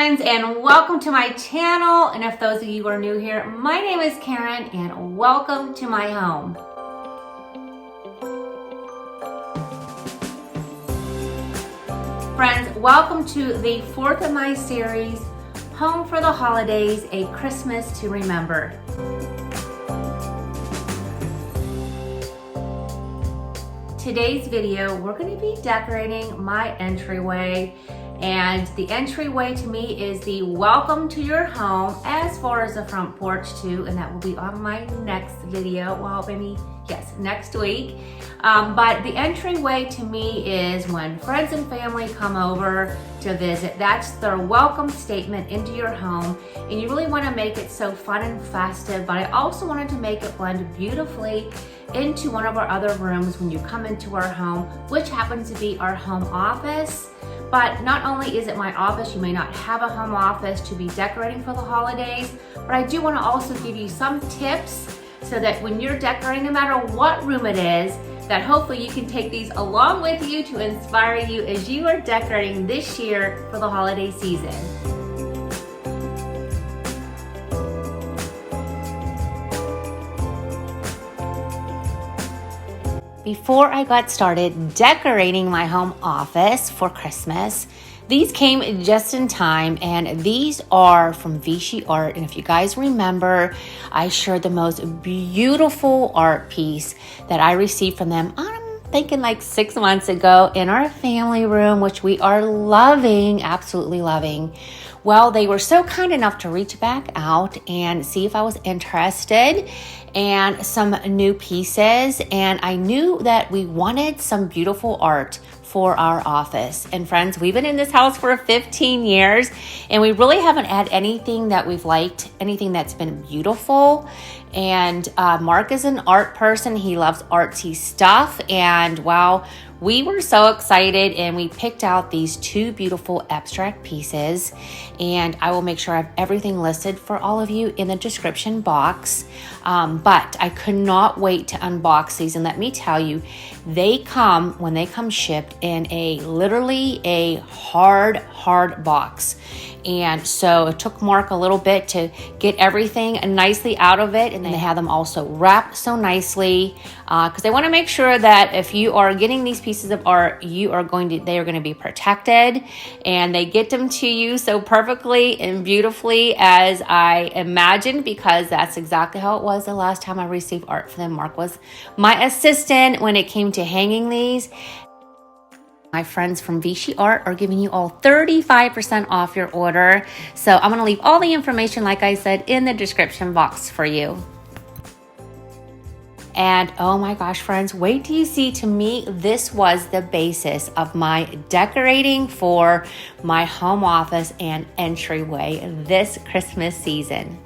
friends, and welcome to my channel. And if those of you are new here, my name is Karen and welcome to my home. Friends, welcome to the fourth of my series, Home for the Holidays, a Christmas to Remember. Today's video, we're going to be decorating my entryway. And the entryway to me is the welcome to your home, as far as the front porch too, and that will be on my next video. Well, maybe, yes, next week. But the entryway to me is when friends and family come over to visit. That's their welcome statement into your home. And you really want to make it so fun and festive, but I also wanted to make it blend beautifully into one of our other rooms when you come into our home, which happens to be our home office. But not only is it my office, you may not have a home office to be decorating for the holidays, but I do want to also give you some tips so that when you're decorating, no matter what room it is, that hopefully you can take these along with you to inspire you as you are decorating this year for the holiday season. Before I got started decorating my home office for Christmas, these came just in time, and these are from Vichy Art. And if you guys remember, I shared the most beautiful art piece that I received from them, I'm thinking like 6 months ago, in our family room, which we are loving, absolutely loving. Well, they were so kind enough to reach back out and see if I was interested and some new pieces. And I knew that we wanted some beautiful art for our office. And friends, we've been in this house for 15 years and we really haven't had anything that we've liked, anything that's been beautiful. And Mark is an art person. He loves artsy stuff. And wow, we were so excited and we picked out these two beautiful abstract pieces, and I will make sure I have everything listed for all of you in the description box. But I could not wait to unbox these, and let me tell you, when they come shipped in literally a hard box. And so it took Mark a little bit to get everything nicely out of it, and they have them also wrapped so nicely because they want to make sure that if you are getting these pieces of art, they are going to be protected, and they get them to you so perfectly and beautifully as I imagined, because that's exactly how it was the last time I received art from them. Mark was my assistant when it came to hanging these. My friends from Vichy Art are giving you all 35% off your order. So I'm going to leave all the information, like I said, in the description box for you. And oh my gosh, friends, wait till you see, to me, this was the basis of my decorating for my home office and entryway this Christmas season.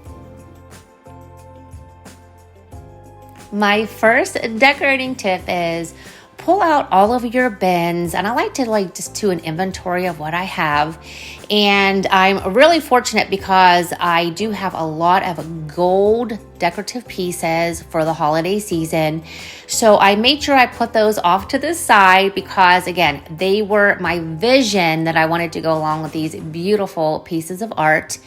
My first decorating tip is pull out all of your bins, and I like to just do an inventory of what I have. And I'm really fortunate because I do have a lot of gold decorative pieces for the holiday season. So I made sure I put those off to the side because, again, they were my vision that I wanted to go along with these beautiful pieces of art.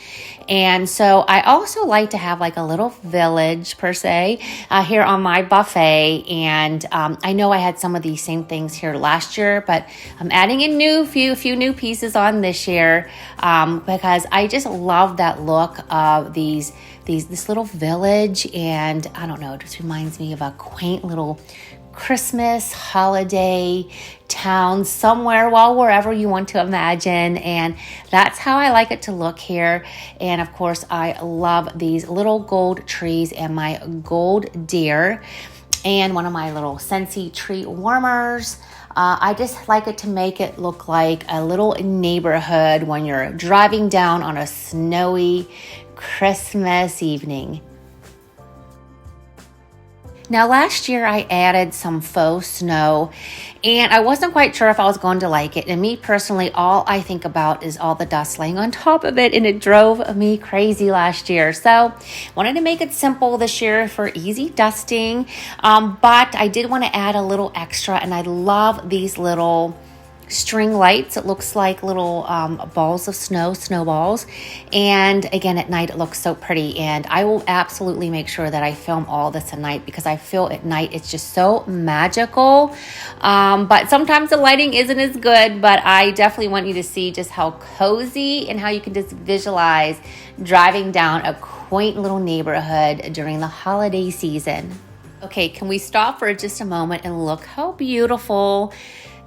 And so I also like to have like a little village per se here on my buffet. And I know I had some of these same things here last year, but I'm adding a few new pieces on this year because I just love that look of this little village. And I don't know, it just reminds me of a quaint little Christmas holiday town somewhere, wherever you want to imagine. And that's how I like it to look here. And of course, I love these little gold trees and my gold deer and one of my little SCENTSY tree warmers. I just like it to make it look like a little neighborhood when you're driving down on a snowy Christmas evening. Now, last year I added some faux snow, and I wasn't quite sure if I was going to like it. And me personally, all I think about is all the dust laying on top of it, and it drove me crazy last year. So wanted to make it simple this year for easy dusting, but I did want to add a little extra, and I love these little string lights. It looks like little balls of snowballs. And again, at night, it looks so pretty. And I will absolutely make sure that I film all this at night because I feel at night it's just so magical. But sometimes the lighting isn't as good, but I definitely want you to see just how cozy and how you can just visualize driving down a quaint little neighborhood during the holiday season. Okay, can we stop for just a moment and look how beautiful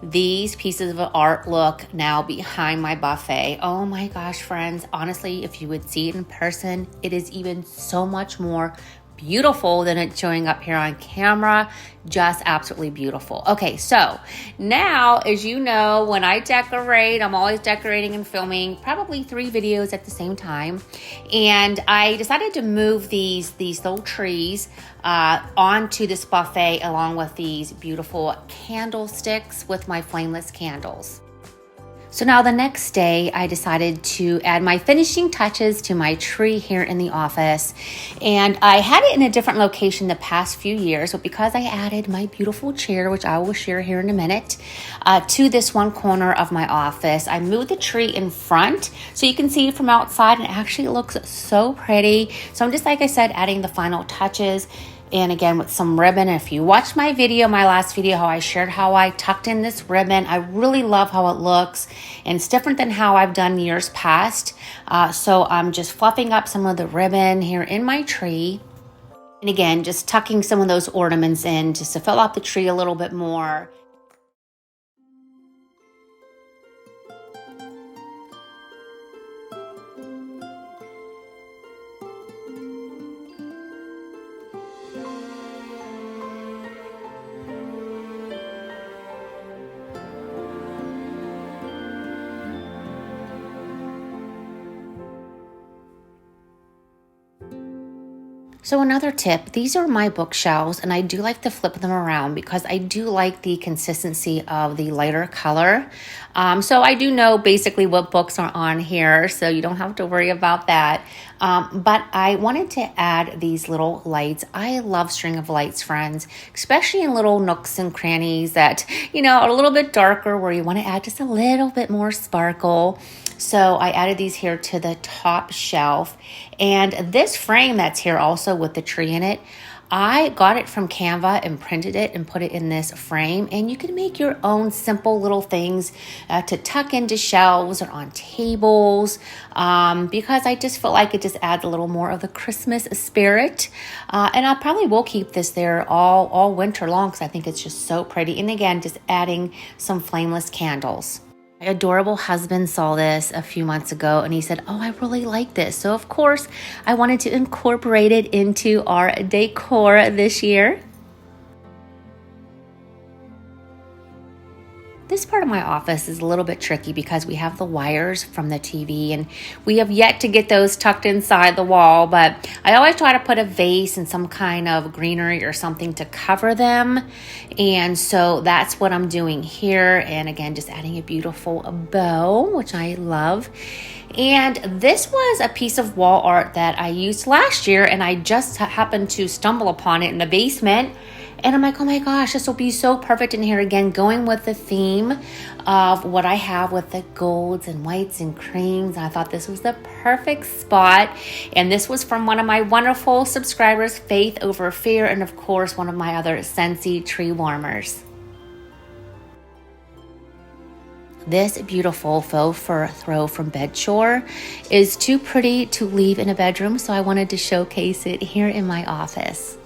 these pieces of art look now behind my buffet. Oh my gosh, friends, honestly, if you would see it in person, it is even so much more beautiful than it's showing up here on camera. Just absolutely beautiful. Okay, so now, as you know, when I decorate, I'm always decorating and filming probably 3 videos at the same time. And I decided to move these little trees onto this buffet along with these beautiful candlesticks with my flameless candles. So now the next day, I decided to add my finishing touches to my tree here in the office. And I had it in a different location the past few years, but because I added my beautiful chair, which I will share here in a minute, to this one corner of my office, I moved the tree in front so you can see it from outside, and it actually looks so pretty. So I'm just, like I said, adding the final touches. And again, with some ribbon. If you watched my video, my last video, how I shared how I tucked in this ribbon, I really love how it looks. And it's different than how I've done years past. So I'm just fluffing up some of the ribbon here in my tree. And again, just tucking some of those ornaments in just to fill out the tree a little bit more. So another tip, these are my bookshelves, and I do like to flip them around because I do like the consistency of the lighter color. So I do know basically what books are on here, so you don't have to worry about that. But I wanted to add these little lights. I love string of lights, friends, especially in little nooks and crannies that, you know, are a little bit darker where you want to add just a little bit more sparkle. So I added these here to the top shelf. And this frame that's here also with the tree in it, I got it from Canva and printed it and put it in this frame. And you can make your own simple little things to tuck into shelves or on tables because I just feel like it just adds a little more of the Christmas spirit. And I probably will keep this there all winter long because I think it's just so pretty. And again, just adding some flameless candles. My adorable husband saw this a few months ago and he said, "Oh, I really like this." So of course, I wanted to incorporate it into our decor this year. This part of my office is a little bit tricky because we have the wires from the TV and we have yet to get those tucked inside the wall, but I always try to put a vase and some kind of greenery or something to cover them. And so that's what I'm doing here. And again, just adding a beautiful bow, which I love. And this was a piece of wall art that I used last year and I just happened to stumble upon it in the basement. And I'm like, oh my gosh, this will be so perfect in here again, going with the theme of what I have with the golds and whites and creams. And I thought this was the perfect spot. And this was from one of my wonderful subscribers, Faith Over Fear, and of course, one of my other SCENTSY tree warmers. This beautiful faux fur throw from Bedshore is too pretty to leave in a bedroom, so I wanted to showcase it here in my office.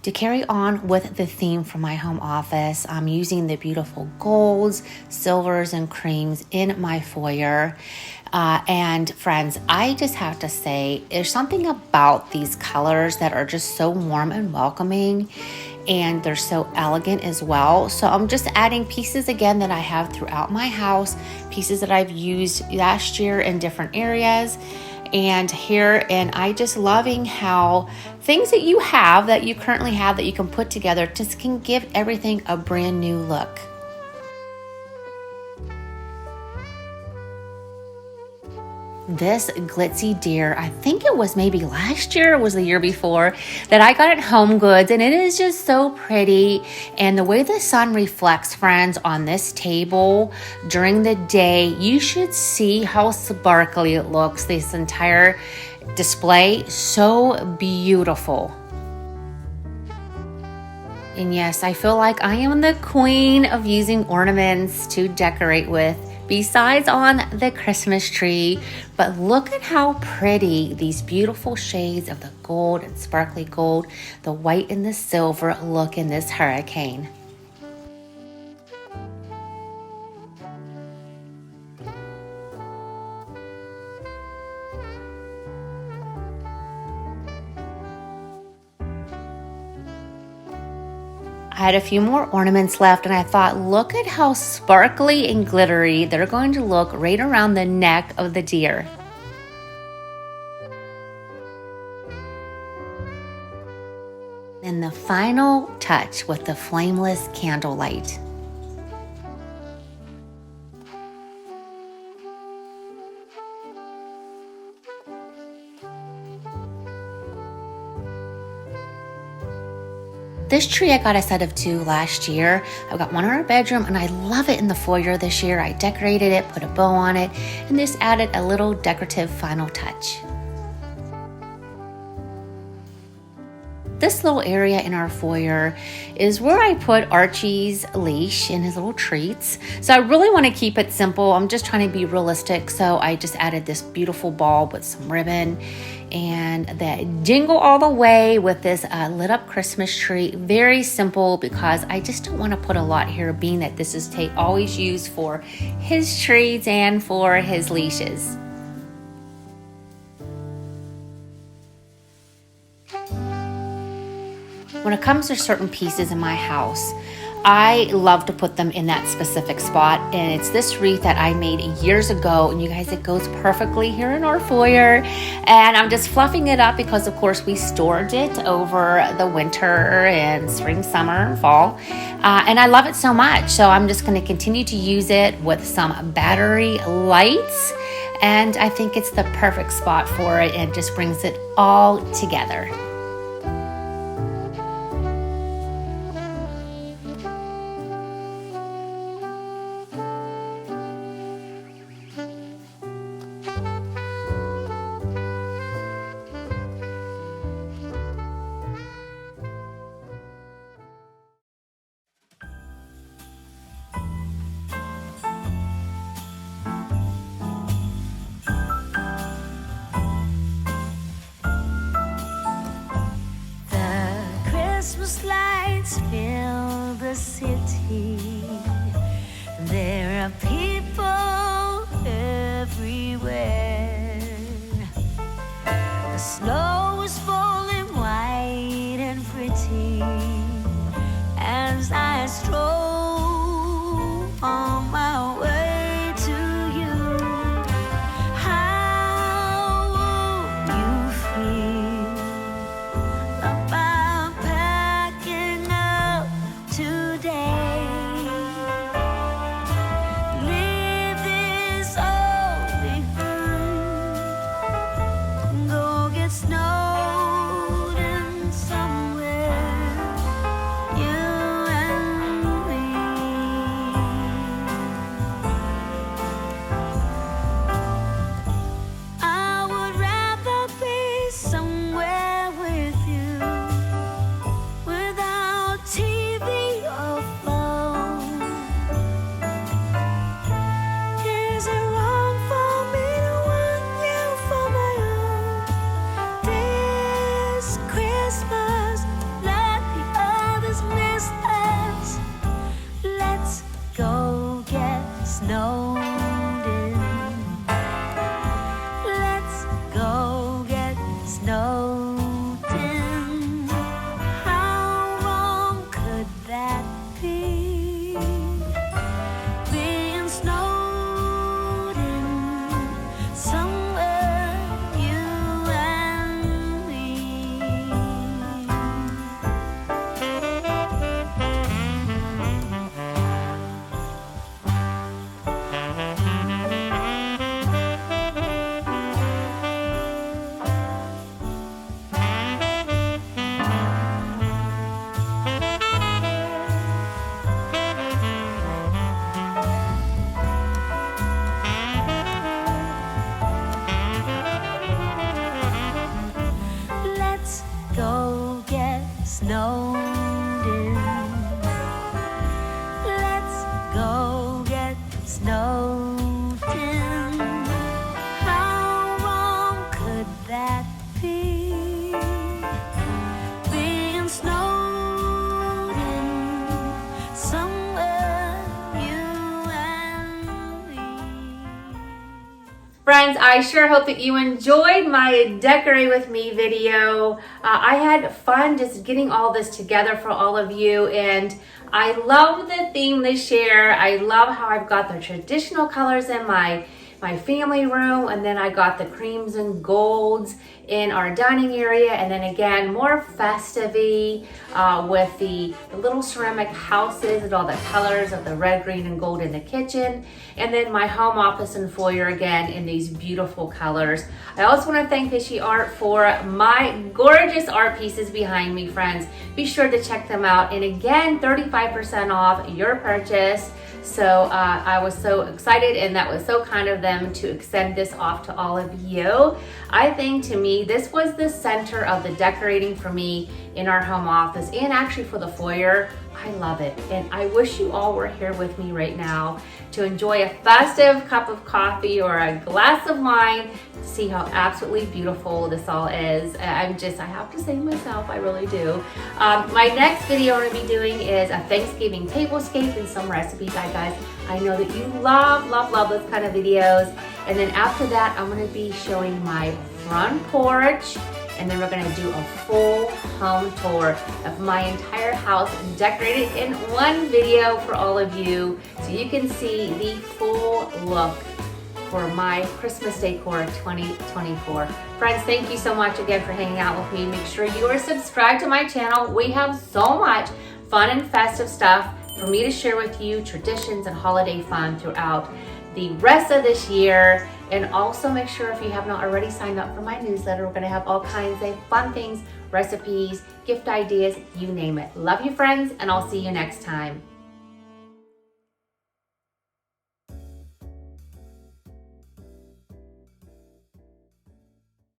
To carry on with the theme from my home office, I'm using the beautiful golds, silvers, and creams in my foyer. And friends, I just have to say, there's something about these colors that are just so warm and welcoming, and they're so elegant as well. So I'm just adding pieces again that I have throughout my house, pieces that I've used last year in different areas. And here, and I just loving how things that you have, that you currently have, that you can put together, just can give everything a brand new look. this glitzy deer. I think it was maybe last year, it was the year before, that I got at Home Goods, and it is just so pretty. And the way the sun reflects, friends, on this table during the day, you should see how sparkly it looks. This entire display, so beautiful. And yes, I feel like I am the queen of using ornaments to decorate with, besides on the Christmas tree. But look at how pretty these beautiful shades of the gold and sparkly gold, the white and the silver look in this hurricane. I had a few more ornaments left, and I thought, look at how sparkly and glittery they're going to look right around the neck of the deer. And the final touch with the flameless candlelight. This tree I got a set of 2 last year. I've got one in our bedroom, and I love it in the foyer this year. I decorated it, put a bow on it, and just added a little decorative final touch. This little area in our foyer is where I put Archie's leash and his little treats. So I really want to keep it simple. I'm just trying to be realistic. So I just added this beautiful bulb with some ribbon and that jingle all the way with this lit up Christmas tree. Very simple, because I just don't want to put a lot here, being that this is always used for his treats and for his leashes. When it comes to certain pieces in my house, I love to put them in that specific spot, and it's this wreath that I made years ago, and you guys, it goes perfectly here in our foyer. And I'm just fluffing it up because, of course, we stored it over the winter and spring, summer, and fall, and I love it so much. So I'm just going to continue to use it with some battery lights, and I think it's the perfect spot for it, and just brings it all together. Christmas lights fill the city. There are people everywhere. The snow is falling white and pretty as I stroll on my way to you. How would you feel about packing up today? Friends, I sure hope that you enjoyed my Decorate With Me video. I had fun just getting all this together for all of you, and I love the theme this year. I love how I've got the traditional colors in my family room, and then I got the creams and golds in our dining area, and then again more festive-y with the little ceramic houses and all the colors of the red, green, and gold in the kitchen, and then my home office and foyer again in these beautiful colors. I also want to thank Frenchie Art for my gorgeous art pieces behind me, friends. Be sure to check them out, and again 35% off your purchase. So I was so excited, and that was so kind of them to extend this off to all of you. I think to me, this was the center of the decorating for me in our home office and actually for the foyer. I love it, and I wish you all were here with me right now to enjoy a festive cup of coffee or a glass of wine to see how absolutely beautiful this all is. I have to say myself, I really do. My next video I'm going to be doing is a Thanksgiving tablescape and some recipes, guys. I know that you love those kind of videos. And then after that, I'm going to be showing my front porch, and then we're going to do a full home tour of my entire house decorated in one video for all of you, so you can see the full look for my Christmas decor 2024. Friends, thank you so much again for hanging out with me. Make sure you are subscribed to my channel. We have so much fun and festive stuff for me to share with you, traditions and holiday fun throughout the rest of this year. And also make sure, if you have not already signed up for my newsletter, we're going to have all kinds of fun things, recipes, gift ideas, you name it. Love you, friends, and I'll see you next time.